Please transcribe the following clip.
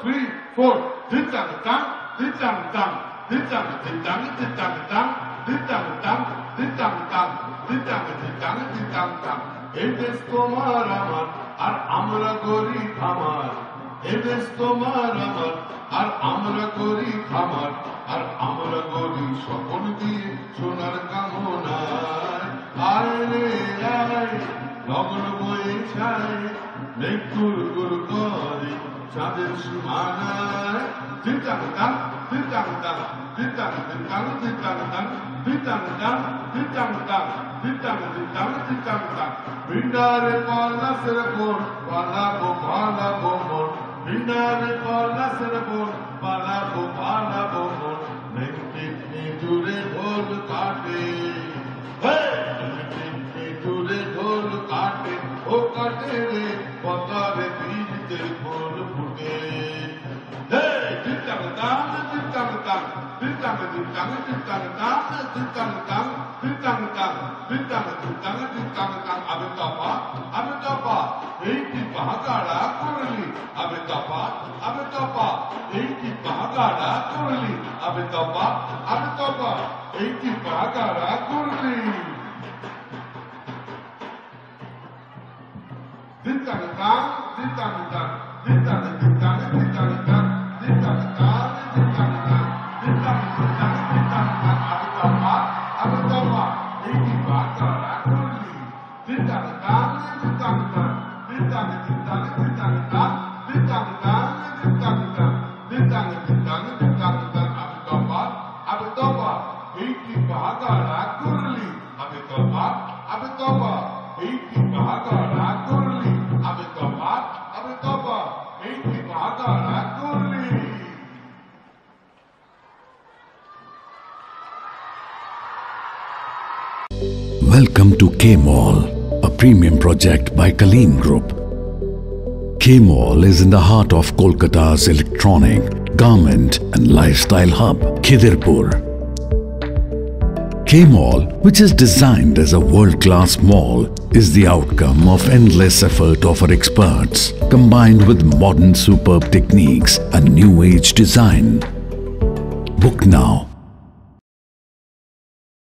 3, 4. Ding-dang-dang, ding-dang-dang, ding-dang-ding-dang, ding-dang-dang, ding-dang-dang, ding-dang-dang, ding-dang-ding-dang, ding-dang-dang. এই দেশ তোমার আমার আর আমরা করি খামার, এই দেশ তোমার আমার আর আমরা করি খামার, আর আমরা করি সকল দিয়ে সোনার কামনায়। আয় রে আয় লগন বয়ে ছায়, মেঘ গুড় করে চাঁদের সীমানায়। দিন-দাং-দাং, দিন-দাং-দাং, দিন-দাং-দিন-দাং, দিন-দাং-দাং, দিন-দাং-দাং, দিন-দাং-দাং, দিন-দাং-দিন-দাং, দিন-দাং-দাং। ভিন্ডারে পলাশের বোন পালাবো পালাবো মন, ভিন্ডারে পলাশের বোন পালাবো পালাবো মন। মেঘ জুড়ে ঢোল কাটে, জুড়ে ঢোল কাটে, ও কাটে রে পতারে বীজতে ফুল ফুটে। দিন-দাং-দাং, দিন-দাং-দাং, দিন-দাং-দিন-দাং, দিন-দাং-দাং, দিন-দাং-দাং, দিন-দাং-দাং, দিন-দাং-দিন-দাং, দিন-দাং-দাং। আবে তপা, আবে তপা, এই কি বাগাড়া করলি, আবে তপা, আবে তপা, এই কি বাগাড়া করলি, আবে তপা, আবে তপা, এই কি বাগাড়া করলি। Din-dang-dang, din-dang-dang, din-dang-ding-dang, din-dang-dang, din-dang-dang, din-dang-dang, din-dang-ding-dang, din-dang-dang. Abe tapa, ei ki bagara korli. Din-dang-dang, din-dang-dang, din-dang-ding-dang, din-dang-dang, din-dang-dang, din-dang-dang, din-dang-ding-dang, din-dang-dang. Abe tapa, ei ki bagara korli. Abe tapa, ei ki bagara korli, abe tapa, ei ki bagara korli। Welcome to K-Mall, a premium project by Kaleen Group. K-Mall is in the heart of Kolkata's electronic, garment and lifestyle hub, Khidirpur. K-Mall, which is designed as a world-class mall, is the outcome of endless effort of our experts, combined with modern superb techniques and new-age design. Book now